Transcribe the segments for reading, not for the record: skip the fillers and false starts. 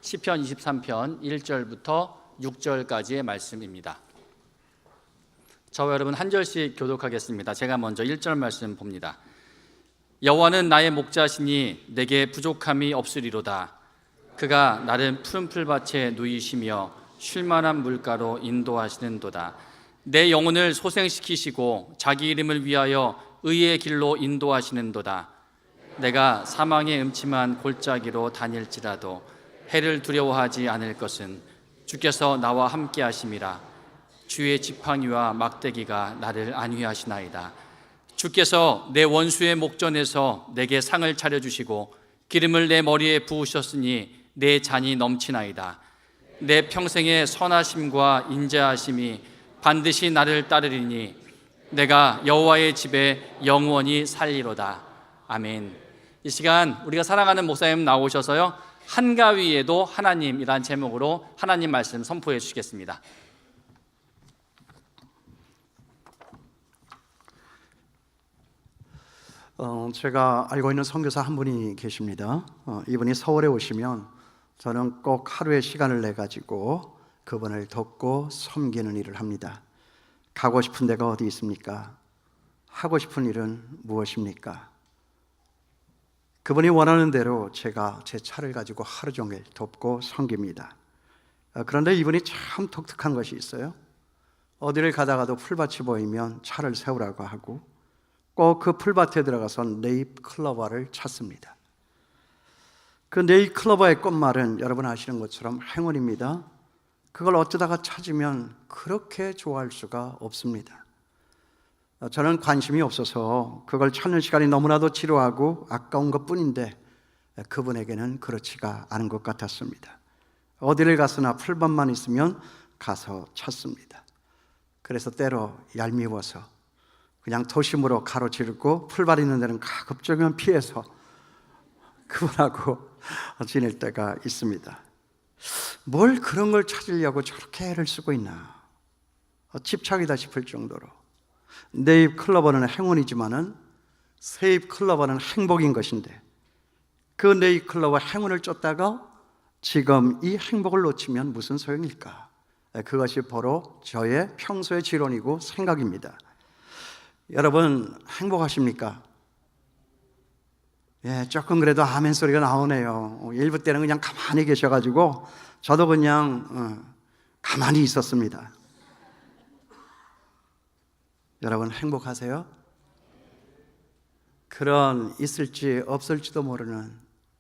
시편 23편 1절부터 6절까지의 말씀입니다. 저와 여러분 한 절씩 교독하겠습니다. 제가 먼저 1절 말씀 봅니다. 여호와는 나의 목자시니 내게 부족함이 없으리로다. 그가 나를 푸른 풀밭에 누이시며 쉴만한 물가로 인도하시는도다. 내 영혼을 소생시키시고 자기 이름을 위하여 의의 길로 인도하시는도다. 내가 사망의 음침한 골짜기로 다닐지라도 해를 두려워하지 않을 것은 주께서 나와 함께 하심이라. 주의 지팡이와 막대기가 나를 안위하시나이다. 주께서 내 원수의 목전에서 내게 상을 차려주시고 기름을 내 머리에 부으셨으니 내 잔이 넘치나이다. 내 평생의 선하심과 인자하심이 반드시 나를 따르리니 내가 여호와의 집에 영원히 살리로다. 아멘. 이 시간 우리가 사랑하는 목사님 나오셔서요, 한가위에도 하나님이란 제목으로 하나님 말씀 선포해 주시겠습니다. 제가 알고 있는 선교사 한 분이 계십니다. 이분이 서울에 오시면 저는 꼭 하루의 시간을 내가지고 그분을 돕고 섬기는 일을 합니다. 가고 싶은 데가 어디 있습니까? 하고 싶은 일은 무엇입니까? 그분이 원하는 대로 제가 제 차를 가지고 하루 종일 돕고 섬깁니다. 그런데 이분이 참 독특한 것이 있어요. 어디를 가다가도 풀밭이 보이면 차를 세우라고 하고 꼭 그 풀밭에 들어가서 네잎클로버를 찾습니다. 그 네잎클로버의 꽃말은 여러분 아시는 것처럼 행운입니다. 그걸 어쩌다가 찾으면 그렇게 좋아할 수가 없습니다. 저는 관심이 없어서 그걸 찾는 시간이 너무나도 지루하고 아까운 것뿐인데 그분에게는 그렇지가 않은 것 같았습니다. 어디를 가서나 풀밭만 있으면 가서 찾습니다. 그래서 때로 얄미워서 그냥 도심으로 가로지르고 풀밭 있는 데는 가급적이면 피해서 그분하고 지낼 때가 있습니다. 뭘 그런 걸 찾으려고 저렇게 애를 쓰고 있나, 집착이다 싶을 정도로. 네잎 클로버는 행운이지만은 새잎 클로버는 행복인 것인데 그 네잎 클로버 행운을 쫓다가 지금 이 행복을 놓치면 무슨 소용일까? 그것이 바로 저의 평소의 지론이고 생각입니다. 여러분 행복하십니까? 예, 조금 그래도 아멘 소리가 나오네요. 일부 때는 그냥 가만히 계셔가지고 저도 그냥 가만히 있었습니다. 여러분 행복하세요? 그런 있을지 없을지도 모르는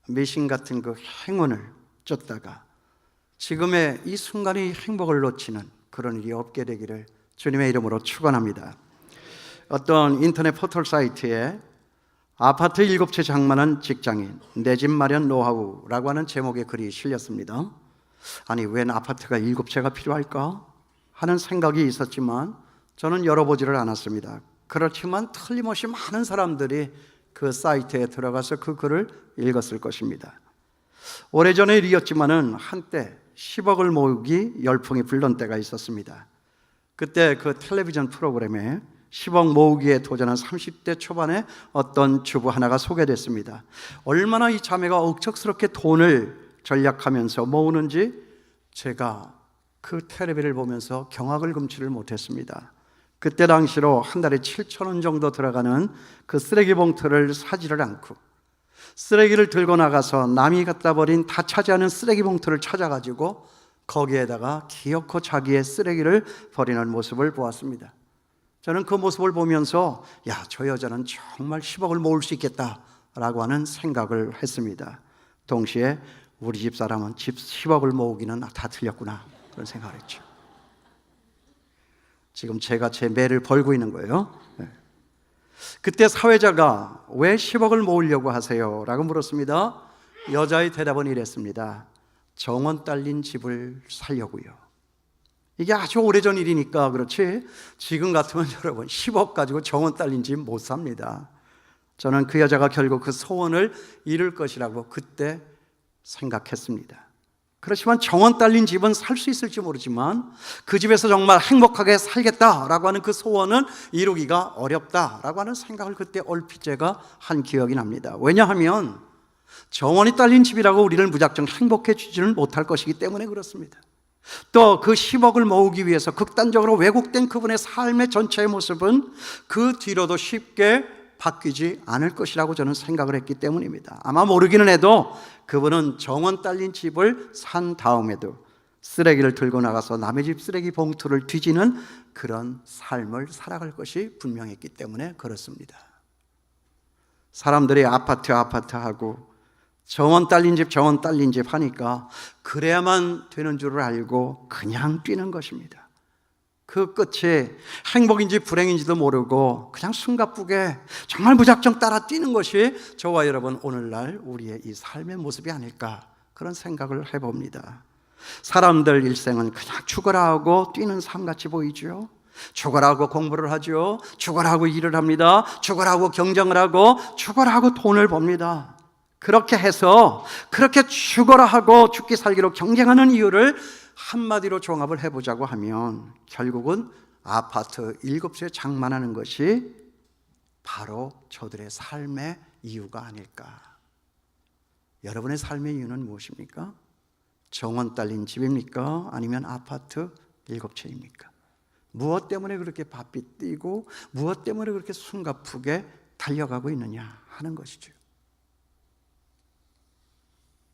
미신 같은 그 행운을 쫓다가 지금의 이 순간의 행복을 놓치는 그런 일이 없게 되기를 주님의 이름으로 축원합니다. 어떤 인터넷 포털 사이트에 아파트 7채 장만한 직장인, 내 집 마련 노하우라고 하는 제목의 글이 실렸습니다. 아니 웬 아파트가 7채가 필요할까 하는 생각이 있었지만 저는 열어보지를 않았습니다. 그렇지만 틀림없이 많은 사람들이 그 사이트에 들어가서 그 글을 읽었을 것입니다. 오래전의 일이었지만은 한때 10억을 모으기 열풍이 불던 때가 있었습니다. 그때 그 텔레비전 프로그램에 10억 모으기에 도전한 30대 초반의 어떤 주부 하나가 소개됐습니다. 얼마나 이 자매가 억척스럽게 돈을 절약하면서 모으는지 제가 그 텔레비를 보면서 경악을 금치를 못했습니다. 그때 당시로 한 달에 7,000원 정도 들어가는 그 쓰레기 봉투를 사지를 않고 쓰레기를 들고 나가서 남이 갖다 버린 다 차지하는 쓰레기 봉투를 찾아가지고 거기에다가 기어코 자기의 쓰레기를 버리는 모습을 보았습니다. 저는 그 모습을 보면서 야, 저 여자는 정말 10억을 모을 수 있겠다라고 하는 생각을 했습니다. 동시에 우리 집 사람은 10억을 모으기는 다 틀렸구나 그런 생각을 했죠. 지금 제가 제 매를 벌고 있는 거예요. 그때 사회자가 왜 10억을 모으려고 하세요? 라고 물었습니다. 여자의 대답은 이랬습니다. 정원 딸린 집을 살려고요. 이게 아주 오래전 일이니까 그렇지 지금 같으면 여러분 10억 가지고 정원 딸린 집 못 삽니다. 저는 그 여자가 결국 그 소원을 이룰 것이라고 그때 생각했습니다. 그렇지만 정원 딸린 집은 살 수 있을지 모르지만 그 집에서 정말 행복하게 살겠다라고 하는 그 소원은 이루기가 어렵다라고 하는 생각을 그때 얼핏 제가 한 기억이 납니다. 왜냐하면 정원이 딸린 집이라고 우리를 무작정 행복해 주지는 못할 것이기 때문에 그렇습니다. 또 그 10억을 모으기 위해서 극단적으로 왜곡된 그분의 삶의 전체의 모습은 그 뒤로도 쉽게 바뀌지 않을 것이라고 저는 생각을 했기 때문입니다. 아마 모르기는 해도 그분은 정원 딸린 집을 산 다음에도 쓰레기를 들고 나가서 남의 집 쓰레기 봉투를 뒤지는 그런 삶을 살아갈 것이 분명했기 때문에 그렇습니다. 사람들이 아파트 하고 정원 딸린 집 하니까 그래야만 되는 줄을 알고 그냥 뛰는 것입니다. 그 끝이 행복인지 불행인지도 모르고 그냥 숨가쁘게 정말 무작정 따라 뛰는 것이 저와 여러분 오늘날 우리의 이 삶의 모습이 아닐까 그런 생각을 해봅니다. 사람들 일생은 그냥 죽어라 하고 뛰는 삶같이 보이죠. 죽어라 하고 공부를 하죠. 죽어라 하고 일을 합니다. 죽어라 하고 경쟁을 하고 죽어라 하고 돈을 법니다. 그렇게 해서 그렇게 죽어라 하고 죽기 살기로 경쟁하는 이유를 한마디로 종합을 해보자고 하면 결국은 아파트 7채 장만하는 것이 바로 저들의 삶의 이유가 아닐까. 여러분의 삶의 이유는 무엇입니까? 정원 딸린 집입니까? 아니면 아파트 7채입니까? 무엇 때문에 그렇게 바삐 뛰고 무엇 때문에 그렇게 숨가쁘게 달려가고 있느냐 하는 것이죠.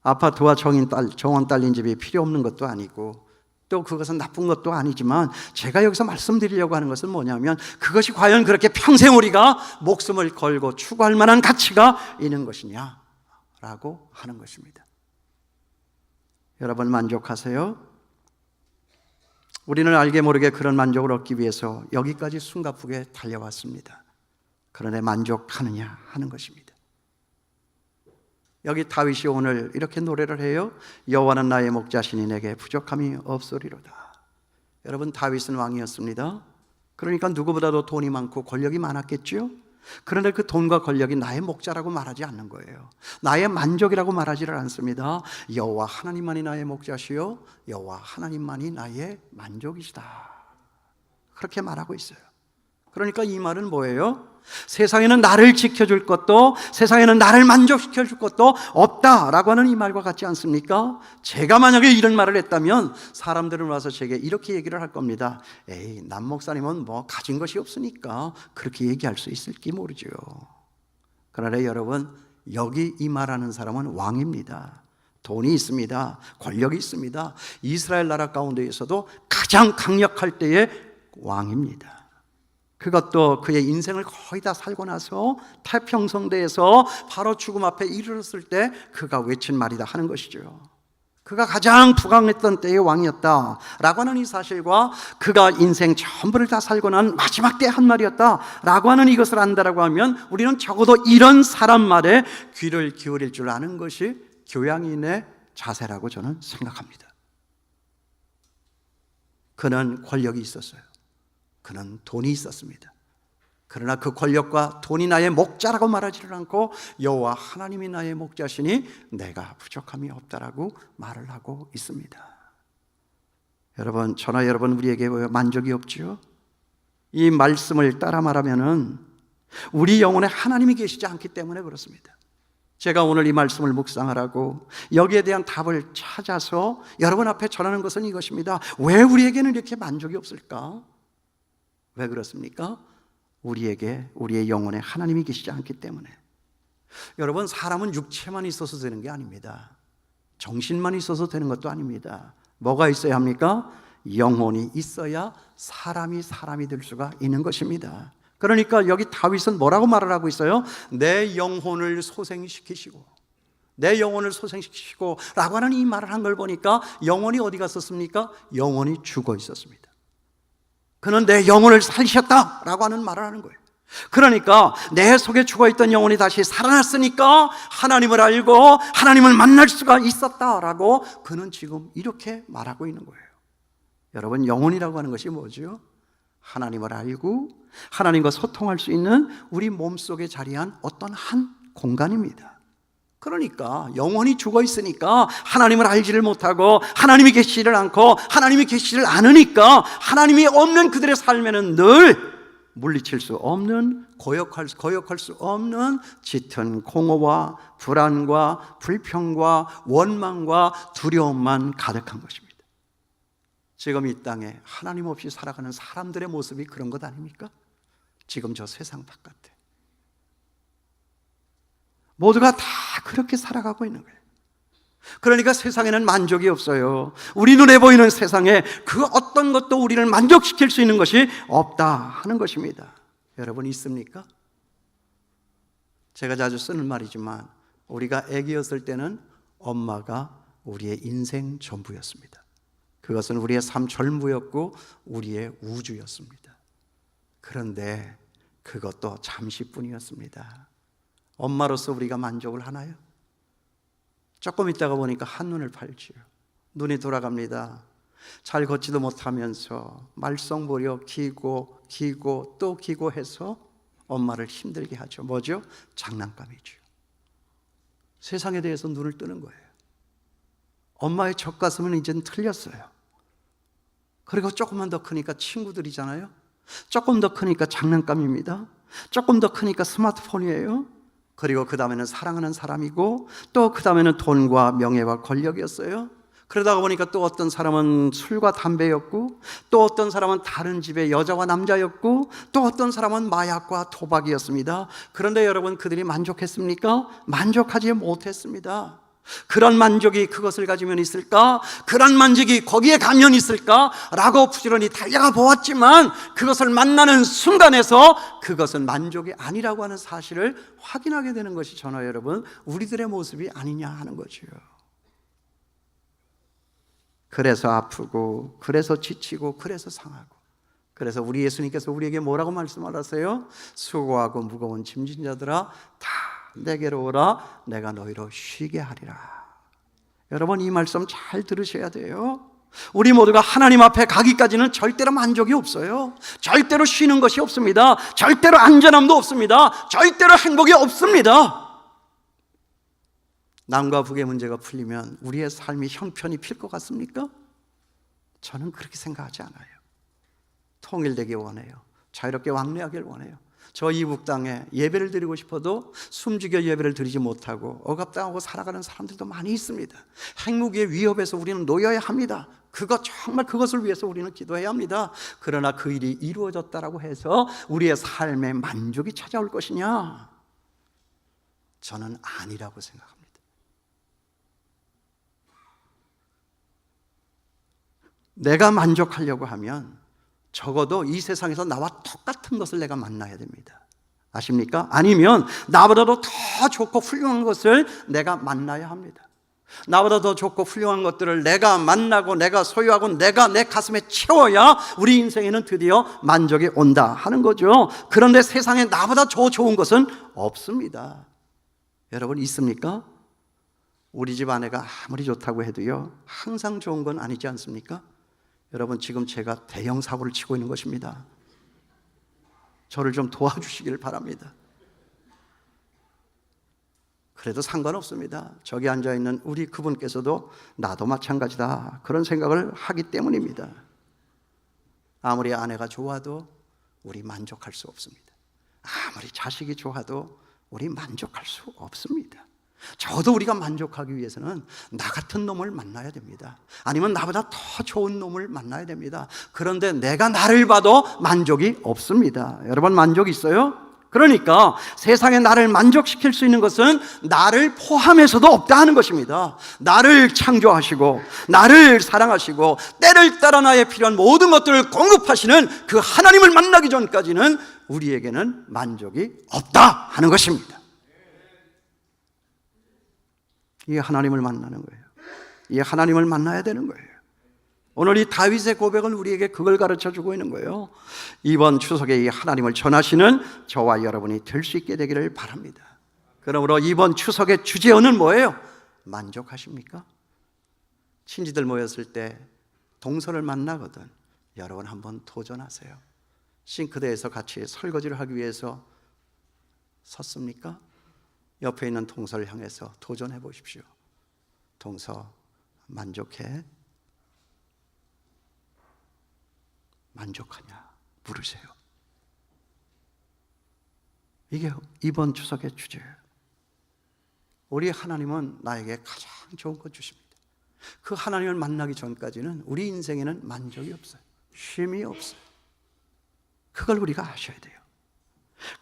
아파트와 정원 딸린 집이 필요 없는 것도 아니고 또 그것은 나쁜 것도 아니지만 제가 여기서 말씀드리려고 하는 것은 뭐냐면 그것이 과연 그렇게 평생 우리가 목숨을 걸고 추구할 만한 가치가 있는 것이냐라고 하는 것입니다. 여러분 만족하세요? 우리는 알게 모르게 그런 만족을 얻기 위해서 여기까지 숨가쁘게 달려왔습니다. 그런데 만족하느냐 하는 것입니다. 여기 다윗이 오늘 이렇게 노래를 해요. 여호와는 나의 목자시니 내게 부족함이 없으리로다. 여러분 다윗은 왕이었습니다. 그러니까 누구보다도 돈이 많고 권력이 많았겠죠. 그런데 그 돈과 권력이 나의 목자라고 말하지 않는 거예요. 나의 만족이라고 말하지를 않습니다. 여호와 하나님만이 나의 목자시요 여호와 하나님만이 나의 만족이시다. 그렇게 말하고 있어요. 그러니까 이 말은 뭐예요? 세상에는 나를 지켜줄 것도 세상에는 나를 만족시켜줄 것도 없다라고 하는 이 말과 같지 않습니까? 제가 만약에 이런 말을 했다면 사람들은 와서 제게 이렇게 얘기를 할 겁니다. 에이, 남 목사님은 뭐 가진 것이 없으니까 그렇게 얘기할 수 있을지 모르죠. 그러나 여러분 여기 이 말하는 사람은 왕입니다. 돈이 있습니다. 권력이 있습니다. 이스라엘 나라 가운데에서도 가장 강력할 때의 왕입니다. 그것도 그의 인생을 거의 다 살고 나서 태평성대에서 바로 죽음 앞에 이르렀을 때 그가 외친 말이다 하는 것이죠. 그가 가장 부강했던 때의 왕이었다라고 하는 이 사실과 그가 인생 전부를 다 살고 난 마지막 때 한 말이었다라고 하는 이것을 안다라고 하면 우리는 적어도 이런 사람 말에 귀를 기울일 줄 아는 것이 교양인의 자세라고 저는 생각합니다. 그는 권력이 있었어요. 그는 돈이 있었습니다. 그러나 그 권력과 돈이 나의 목자라고 말하지를 않고 여호와 하나님이 나의 목자시니 내가 부족함이 없다라고 말을 하고 있습니다. 여러분, 저나 여러분 우리에게 만족이 없지요? 이 말씀을 따라 말하면은 우리 영혼에 하나님이 계시지 않기 때문에 그렇습니다. 제가 오늘 이 말씀을 묵상하라고 여기에 대한 답을 찾아서 여러분 앞에 전하는 것은 이것입니다. 왜 우리에게는 이렇게 만족이 없을까? 왜 그렇습니까? 우리의 영혼에 하나님이 계시지 않기 때문에. 여러분 사람은 육체만 있어서 되는 게 아닙니다. 정신만 있어서 되는 것도 아닙니다. 뭐가 있어야 합니까? 영혼이 있어야 사람이 될 수가 있는 것입니다. 그러니까 여기 다윗은 뭐라고 말을 하고 있어요? 내 영혼을 소생시키시고 라고 하는 이 말을 한 걸 보니까 영혼이 어디 갔었습니까? 영혼이 죽어 있었습니다. 그는 내 영혼을 살리셨다라고 하는 말을 하는 거예요. 그러니까 내 속에 죽어있던 영혼이 다시 살아났으니까 하나님을 알고 하나님을 만날 수가 있었다라고 그는 지금 이렇게 말하고 있는 거예요. 여러분 영혼이라고 하는 것이 뭐죠? 하나님을 알고 하나님과 소통할 수 있는 우리 몸속에 자리한 어떤 한 공간입니다. 그러니까 영혼이 죽어 있으니까 하나님을 알지를 못하고 하나님이 계시지를 않고 하나님이 계시지를 않으니까 하나님이 없는 그들의 삶에는 늘 물리칠 수 없는, 거역할 수 없는 짙은 공허와 불안과 불평과 원망과 두려움만 가득한 것입니다. 지금 이 땅에 하나님 없이 살아가는 사람들의 모습이 그런 것 아닙니까? 지금 저 세상 바깥에 모두가 다 그렇게 살아가고 있는 거예요. 그러니까 세상에는 만족이 없어요. 우리 눈에 보이는 세상에 그 어떤 것도 우리를 만족시킬 수 있는 것이 없다 하는 것입니다. 여러분 있습니까? 제가 자주 쓰는 말이지만 우리가 아기였을 때는 엄마가 우리의 인생 전부였습니다. 그것은 우리의 삶 전부였고 우리의 우주였습니다. 그런데 그것도 잠시뿐이었습니다. 엄마로서 우리가 만족을 하나요? 조금 있다가 보니까 한눈을 팔지요. 눈이 돌아갑니다. 잘 걷지도 못하면서 말썽부려 기고 또 기고 해서 엄마를 힘들게 하죠. 뭐죠? 장난감이죠. 세상에 대해서 눈을 뜨는 거예요. 엄마의 젖가슴은 이제는 틀렸어요. 그리고 조금만 더 크니까 친구들이잖아요. 조금 더 크니까 장난감입니다. 조금 더 크니까 스마트폰이에요. 그리고 그 다음에는 사랑하는 사람이고 또 그 다음에는 돈과 명예와 권력이었어요. 그러다가 보니까 또 어떤 사람은 술과 담배였고 또 어떤 사람은 다른 집의 여자와 남자였고 또 어떤 사람은 마약과 도박이었습니다. 그런데 여러분 그들이 만족했습니까? 만족하지 못했습니다. 그런 만족이 그것을 가지면 있을까? 그런 만족이 거기에 가면 있을까? 라고 부지런히 달려가 보았지만 그것을 만나는 순간에서 그것은 만족이 아니라고 하는 사실을 확인하게 되는 것이 저나 여러분 우리들의 모습이 아니냐 하는 거죠. 그래서 아프고 그래서 지치고 그래서 상하고 그래서 우리 예수님께서 우리에게 뭐라고 말씀하셨어요? 수고하고 무거운 짐진 자들아 다 내게로 오라 내가 너희로 쉬게 하리라. 여러분 이 말씀 잘 들으셔야 돼요. 우리 모두가 하나님 앞에 가기까지는 절대로 만족이 없어요. 절대로 쉬는 것이 없습니다. 절대로 안전함도 없습니다. 절대로 행복이 없습니다. 남과 북의 문제가 풀리면 우리의 삶이 형편이 필 것 같습니까? 저는 그렇게 생각하지 않아요. 통일되기 원해요. 자유롭게 왕래하길 원해요. 저 이북 땅에 예배를 드리고 싶어도 숨죽여 예배를 드리지 못하고 억압당하고 살아가는 사람들도 많이 있습니다. 핵무기의 위협에서 우리는 놓여야 합니다. 정말 그것을 위해서 우리는 기도해야 합니다. 그러나 그 일이 이루어졌다라고 해서 우리의 삶에 만족이 찾아올 것이냐? 저는 아니라고 생각합니다. 내가 만족하려고 하면 적어도 이 세상에서 나와 똑같은 것을 내가 만나야 됩니다. 아십니까? 아니면 나보다도 더 좋고 훌륭한 것을 내가 만나야 합니다. 나보다 더 좋고 훌륭한 것들을 내가 만나고 내가 소유하고 내가 내 가슴에 채워야 우리 인생에는 드디어 만족이 온다 하는 거죠. 그런데 세상에 나보다 더 좋은 것은 없습니다. 여러분 있습니까? 우리 집 아내가 아무리 좋다고 해도요 항상 좋은 건 아니지 않습니까? 여러분 지금 제가 대형 사고를 치고 있는 것입니다. 저를 좀 도와주시기를 바랍니다. 그래도 상관없습니다. 저기 앉아있는 우리 그분께서도 나도 마찬가지다 그런 생각을 하기 때문입니다. 아무리 아내가 좋아도 우리 만족할 수 없습니다. 아무리 자식이 좋아도 우리 만족할 수 없습니다. 적어도 우리가 만족하기 위해서는 나 같은 놈을 만나야 됩니다. 아니면 나보다 더 좋은 놈을 만나야 됩니다. 그런데 내가 나를 봐도 만족이 없습니다. 여러분 만족 있어요? 그러니까 세상에 나를 만족시킬 수 있는 것은 나를 포함해서도 없다 하는 것입니다. 나를 창조하시고 나를 사랑하시고 때를 따라 나의 필요한 모든 것들을 공급하시는 그 하나님을 만나기 전까지는 우리에게는 만족이 없다 하는 것입니다. 이 하나님을 만나는 거예요. 이 하나님을 만나야 되는 거예요. 오늘 이 다윗의 고백은 우리에게 그걸 가르쳐주고 있는 거예요. 이번 추석에 이 하나님을 전하시는 저와 여러분이 될 수 있게 되기를 바랍니다. 그러므로 이번 추석의 주제어는 뭐예요? 만족하십니까? 친지들 모였을 때 동서를 만나거든 여러분 한번 도전하세요. 싱크대에서 같이 설거지를 하기 위해서 섰습니까? 옆에 있는 동서를 향해서 도전해 보십시오. 동서 만족해? 만족하냐? 물으세요. 이게 이번 추석의 주제예요. 우리 하나님은 나에게 가장 좋은 것 주십니다. 그 하나님을 만나기 전까지는 우리 인생에는 만족이 없어요. 쉼이 없어요. 그걸 우리가 아셔야 돼요.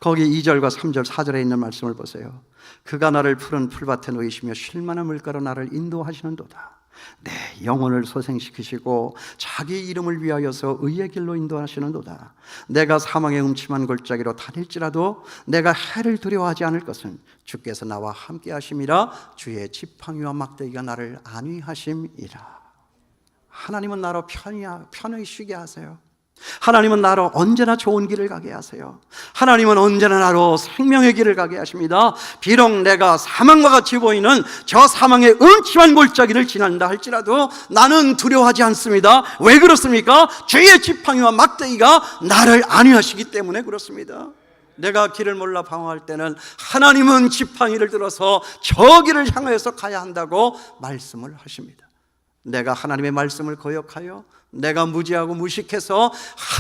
거기 2절과 3절, 4절에 있는 말씀을 보세요. 그가 나를 푸른 풀밭에 놓이시며 쉴만한 물가로 나를 인도하시는도다. 내 영혼을 소생시키시고 자기 이름을 위하여서 의의 길로 인도하시는도다. 내가 사망의 음침한 골짜기로 다닐지라도 내가 해를 두려워하지 않을 것은 주께서 나와 함께 하심이라. 주의 지팡이와 막대기가 나를 안위하심이라. 하나님은 나로 편히 쉬게 하세요. 하나님은 나로 언제나 좋은 길을 가게 하세요. 하나님은 언제나 나로 생명의 길을 가게 하십니다. 비록 내가 사망과 같이 보이는 저 사망의 음침한 골짜기를 지난다 할지라도 나는 두려워하지 않습니다. 왜 그렇습니까? 주의 지팡이와 막대기가 나를 안위하시기 때문에 그렇습니다. 내가 길을 몰라 방황할 때는 하나님은 지팡이를 들어서 저 길을 향해서 가야 한다고 말씀을 하십니다. 내가 하나님의 말씀을 거역하여 내가 무지하고 무식해서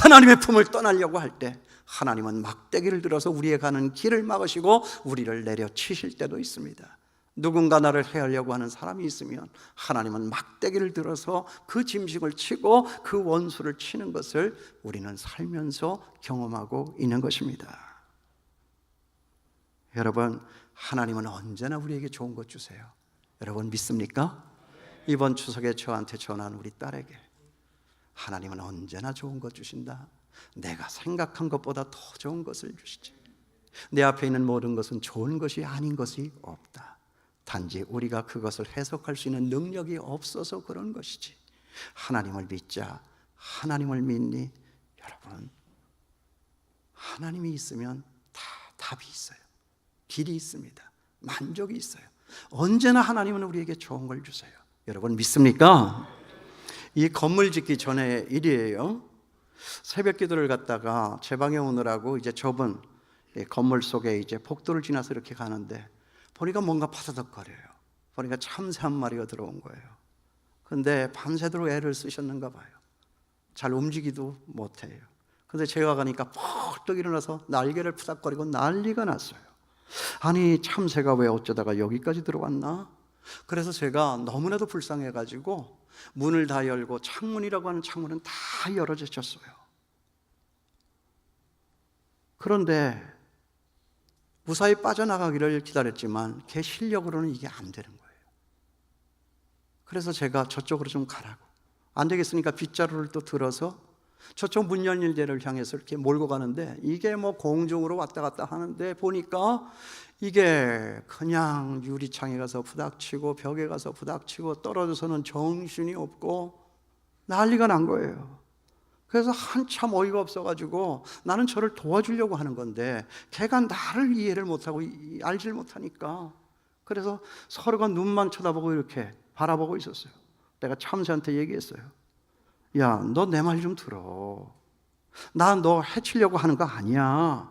하나님의 품을 떠나려고 할 때 하나님은 막대기를 들어서 우리의 가는 길을 막으시고 우리를 내려치실 때도 있습니다. 누군가 나를 해하려고 하는 사람이 있으면 하나님은 막대기를 들어서 그 짐승을 치고 그 원수를 치는 것을 우리는 살면서 경험하고 있는 것입니다. 여러분, 하나님은 언제나 우리에게 좋은 것 주세요. 여러분 믿습니까? 이번 추석에 저한테 전한 우리 딸에게 하나님은 언제나 좋은 것 주신다. 내가 생각한 것보다 더 좋은 것을 주시지. 내 앞에 있는 모든 것은 좋은 것이 아닌 것이 없다. 단지 우리가 그것을 해석할 수 있는 능력이 없어서 그런 것이지. 하나님을 믿자. 하나님을 믿니? 여러분, 하나님이 있으면 다 답이 있어요. 길이 있습니다. 만족이 있어요. 언제나 하나님은 우리에게 좋은 걸 주세요. 여러분 믿습니까? 이 건물 짓기 전의 일이에요. 새벽 기도를 갔다가 제 방에 오느라고 이제 좁은 건물 속에 이제 복도를 지나서 이렇게 가는데 보니까 뭔가 파다닥거려요. 보니까 참새 한 마리가 들어온 거예요. 근데 밤새도록 애를 쓰셨는가 봐요. 잘 움직이도 못해요. 근데 제가 가니까 펄떡 일어나서 날개를 푸닥거리고 난리가 났어요. 아니 참새가 왜 어쩌다가 여기까지 들어왔나? 그래서 제가 너무나도 불쌍해가지고 문을 다 열고 창문이라고 하는 창문은 다 열어젖혔어요. 그런데 무사히 빠져나가기를 기다렸지만 걔 실력으로는 이게 안 되는 거예요. 그래서 제가 저쪽으로 좀 가라고, 안 되겠으니까 빗자루를 또 들어서 저쪽 문 열린 데를 향해서 이렇게 몰고 가는데 이게 뭐 공중으로 왔다 갔다 하는데 보니까 이게 그냥 유리창에 가서 부닥치고 벽에 가서 부닥치고 떨어져서는 정신이 없고 난리가 난 거예요. 그래서 한참 어이가 없어가지고 나는 저를 도와주려고 하는 건데 걔가 나를 이해를 못하고 알지를 못하니까 그래서 서로가 눈만 쳐다보고 이렇게 바라보고 있었어요. 내가 참새한테 얘기했어요. 야, 너 내 말 좀 들어. 나 너 해치려고 하는 거 아니야.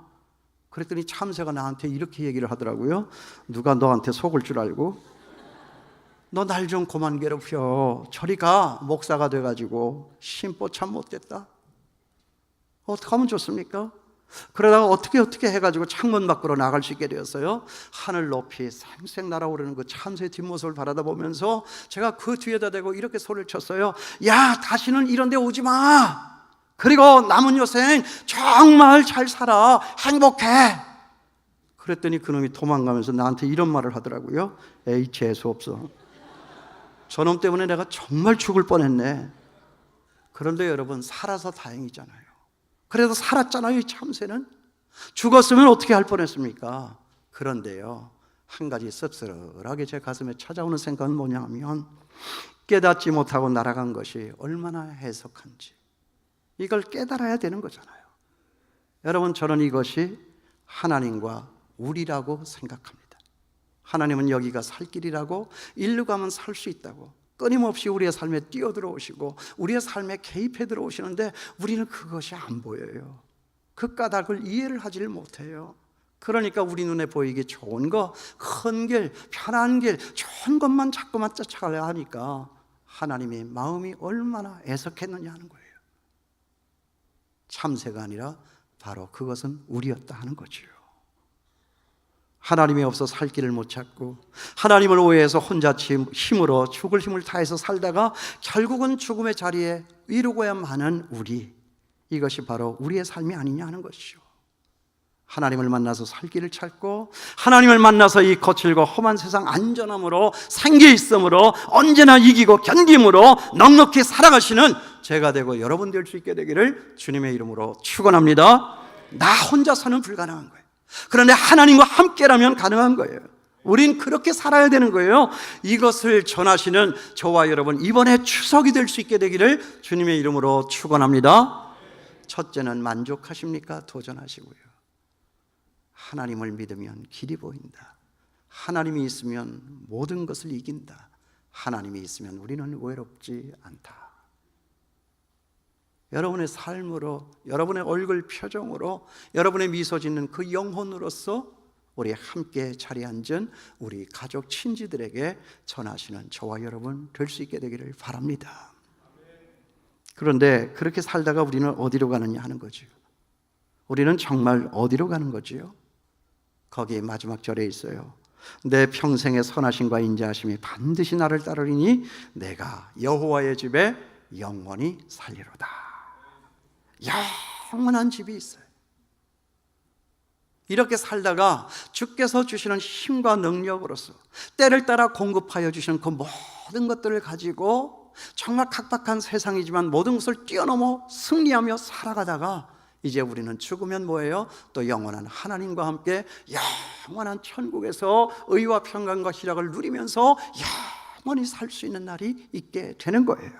그랬더니 참새가 나한테 이렇게 얘기를 하더라고요. 누가 너한테 속을 줄 알고? 너 날 좀 그만 괴롭혀. 저리 가. 목사가 돼가지고 심보 참 못됐다. 어떻게 하면 좋습니까? 그러다가 어떻게 해가지고 창문 밖으로 나갈 수 있게 되었어요. 하늘 높이 쌩쌩 날아오르는 그 참새의 뒷모습을 바라다 보면서 제가 그 뒤에다 대고 이렇게 소리를 쳤어요. 야, 다시는 이런 데 오지 마. 그리고 남은 여생 정말 잘 살아. 행복해. 그랬더니 그놈이 도망가면서 나한테 이런 말을 하더라고요. 에이, 재수 없어. 저놈 때문에 내가 정말 죽을 뻔했네. 그런데 여러분, 살아서 다행이잖아요. 그래도 살았잖아요. 이 참새는. 죽었으면 어떻게 할 뻔했습니까? 그런데요, 한 가지 씁쓸하게 제 가슴에 찾아오는 생각은 뭐냐 하면 깨닫지 못하고 날아간 것이 얼마나 해석한지 이걸 깨달아야 되는 거잖아요. 여러분, 저는 이것이 하나님과 우리라고 생각합니다. 하나님은 여기가 살 길이라고, 일로 가면 살 수 있다고 끊임없이 우리의 삶에 뛰어들어오시고 우리의 삶에 개입해 들어오시는데 우리는 그것이 안 보여요. 그 까닭을 이해를 하지를 못해요. 그러니까 우리 눈에 보이기 좋은 거, 큰 길, 편한 길, 좋은 것만 자꾸만 쫓아가려 하니까 하나님의 마음이 얼마나 애석했느냐 하는 거예요. 참새가 아니라 바로 그것은 우리였다 하는 거지요. 하나님이 없어 살 길을 못 찾고 하나님을 오해해서 혼자 힘으로 죽을 힘을 다해서 살다가 결국은 죽음의 자리에 이르고야 마는 우리, 이것이 바로 우리의 삶이 아니냐 하는 것이죠. 하나님을 만나서 살 길을 찾고 하나님을 만나서 이 거칠고 험한 세상 안전함으로 생기 있음으로 언제나 이기고 견딤으로 넉넉히 살아가시는 제가 되고 여러분 될 수 있게 되기를 주님의 이름으로 축원합니다. 나 혼자서는 불가능한 거예요. 그런데 하나님과 함께라면 가능한 거예요. 우린 그렇게 살아야 되는 거예요. 이것을 전하시는 저와 여러분, 이번에 추석이 될 수 있게 되기를 주님의 이름으로 축원합니다. 첫째는 만족하십니까? 도전하시고요. 하나님을 믿으면 길이 보인다. 하나님이 있으면 모든 것을 이긴다. 하나님이 있으면 우리는 외롭지 않다. 여러분의 삶으로, 여러분의 얼굴 표정으로, 여러분의 미소 짓는 그 영혼으로서 우리 함께 자리에 앉은 우리 가족 친지들에게 전하시는 저와 여러분 될 수 있게 되기를 바랍니다. 그런데 그렇게 살다가 우리는 어디로 가느냐 하는 거죠. 우리는 정말 어디로 가는 거지요? 거기 마지막 절에 있어요. 내 평생의 선하심과 인자하심이 반드시 나를 따르리니 내가 여호와의 집에 영원히 살리로다. 영원한 집이 있어요. 이렇게 살다가 주께서 주시는 힘과 능력으로서 때를 따라 공급하여 주시는 그 모든 것들을 가지고 정말 각박한 세상이지만 모든 것을 뛰어넘어 승리하며 살아가다가 이제 우리는 죽으면 뭐예요? 또 영원한 하나님과 함께 영원한 천국에서 의와 평강과 희락을 누리면서 영원히 살 수 있는 날이 있게 되는 거예요.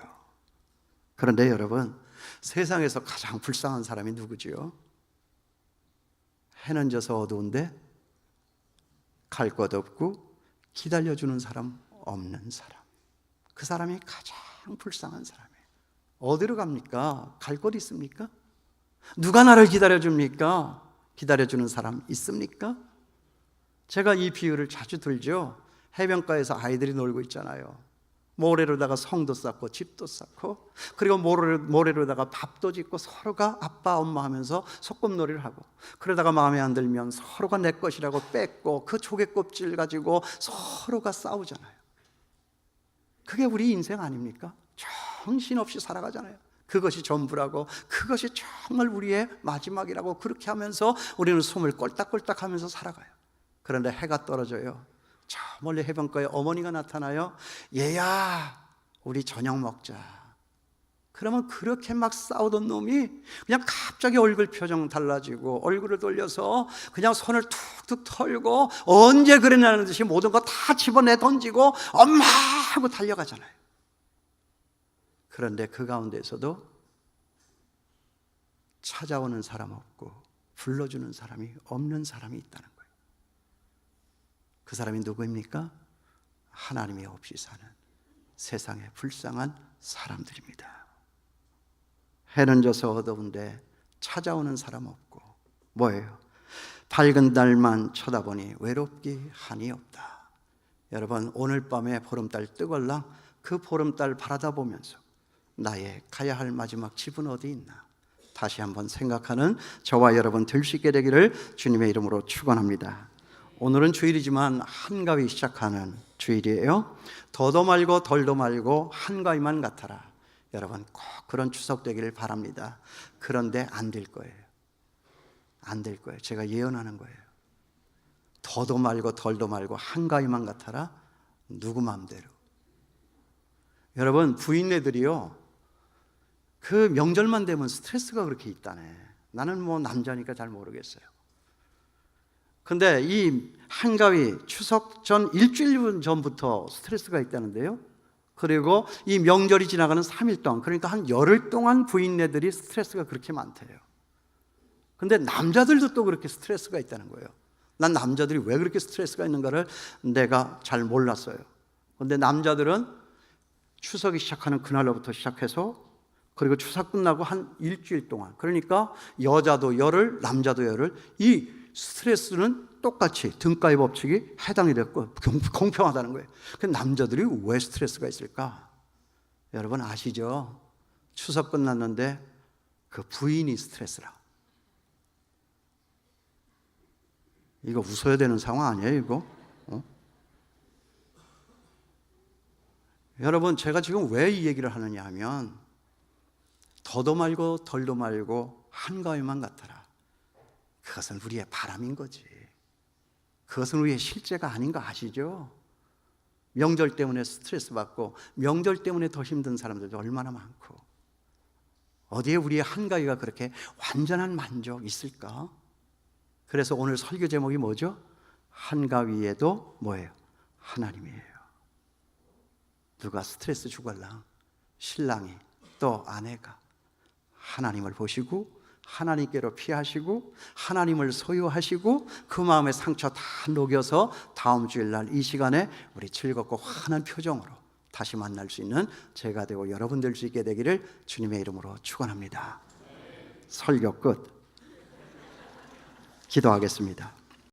그런데 여러분, 세상에서 가장 불쌍한 사람이 누구지요? 해는 져서 어두운데 갈 곳 없고 기다려주는 사람 없는 사람, 그 사람이 가장 불쌍한 사람이에요. 어디로 갑니까? 갈 곳 있습니까? 누가 나를 기다려줍니까? 기다려주는 사람 있습니까? 제가 이 비유를 자주 들죠. 해변가에서 아이들이 놀고 있잖아요. 모래로다가 성도 쌓고 집도 쌓고, 그리고 모래로다가 밥도 짓고 서로가 아빠 엄마 하면서 소꿉놀이를 하고, 그러다가 마음에 안 들면 서로가 내 것이라고 뺏고 그 조개 껍질 가지고 서로가 싸우잖아요. 그게 우리 인생 아닙니까? 정신없이 살아가잖아요. 그것이 전부라고, 그것이 정말 우리의 마지막이라고 그렇게 하면서 우리는 숨을 꼴딱꼴딱 하면서 살아가요. 그런데 해가 떨어져요. 저 멀리 해변가에 어머니가 나타나요. 얘야, 우리 저녁 먹자. 그러면 그렇게 막 싸우던 놈이 그냥 갑자기 얼굴 표정 달라지고 얼굴을 돌려서 그냥 손을 툭툭 털고 언제 그랬냐는 듯이 모든 거 다 집어내 던지고 엄마 하고 달려가잖아요. 그런데 그 가운데서도 찾아오는 사람 없고 불러주는 사람이 없는 사람이 있다는 거예요. 그 사람이 누구입니까? 하나님이 없이 사는 세상의 불쌍한 사람들입니다. 해는 져서 어두운데 찾아오는 사람 없고, 뭐예요? 밝은 달만 쳐다보니 외롭기 한이 없다. 여러분, 오늘 밤에 보름달 뜨걸랑 그 보름달 바라다 보면서 나의 가야 할 마지막 집은 어디 있나 다시 한번 생각하는 저와 여러분 될 수 있게 되기를 주님의 이름으로 축원합니다. 오늘은 주일이지만 한가위 시작하는 주일이에요. 더도 말고 덜도 말고 한가위만 같아라. 여러분 꼭 그런 추석 되기를 바랍니다. 그런데 안 될 거예요. 안 될 거예요. 제가 예언하는 거예요. 더도 말고 덜도 말고 한가위만 같아라. 누구 마음대로. 여러분, 부인네들이요, 그 명절만 되면 스트레스가 그렇게 있다네. 나는 뭐 남자니까 잘 모르겠어요. 근데 이 한가위 추석 전 일주일 전부터 스트레스가 있다는데요. 그리고 이 명절이 지나가는 3일 동안, 그러니까 한 열흘 동안 부인네들이 스트레스가 그렇게 많대요. 근데 남자들도 또 그렇게 스트레스가 있다는 거예요. 난 남자들이 왜 그렇게 스트레스가 있는가를 내가 잘 몰랐어요. 근데 남자들은 추석이 시작하는 그날로부터 시작해서 그리고 추석 끝나고 한 일주일 동안, 그러니까 여자도 열흘, 남자도 열흘, 이 스트레스는 똑같이 등가위 법칙이 해당이 됐고 공평하다는 거예요. 근데 남자들이 왜 스트레스가 있을까? 여러분 아시죠? 추석 끝났는데 그 부인이 스트레스라. 이거 웃어야 되는 상황 아니에요, 이거? 여러분, 제가 지금 왜 이 얘기를 하느냐 하면 더도 말고 덜도 말고 한가위만 같아라. 그것은 우리의 바람인 거지. 그것은 우리의 실제가 아닌 거 아시죠? 명절 때문에 스트레스 받고 명절 때문에 더 힘든 사람들도 얼마나 많고, 어디에 우리의 한가위가 그렇게 완전한 만족 있을까? 그래서 오늘 설교 제목이 뭐죠? 한가위에도 뭐예요? 하나님이에요. 누가 스트레스 주걸랑? 신랑이, 또 아내가 하나님을 보시고 하나님께로 피하시고 하나님을 소유하시고 그 마음의 상처 다 녹여서 다음 주일날 이 시간에 우리 즐겁고 환한 표정으로 다시 만날 수 있는 제가 되고 여러분 될 수 있게 되기를 주님의 이름으로 축원합니다. 설교 끝. 기도하겠습니다.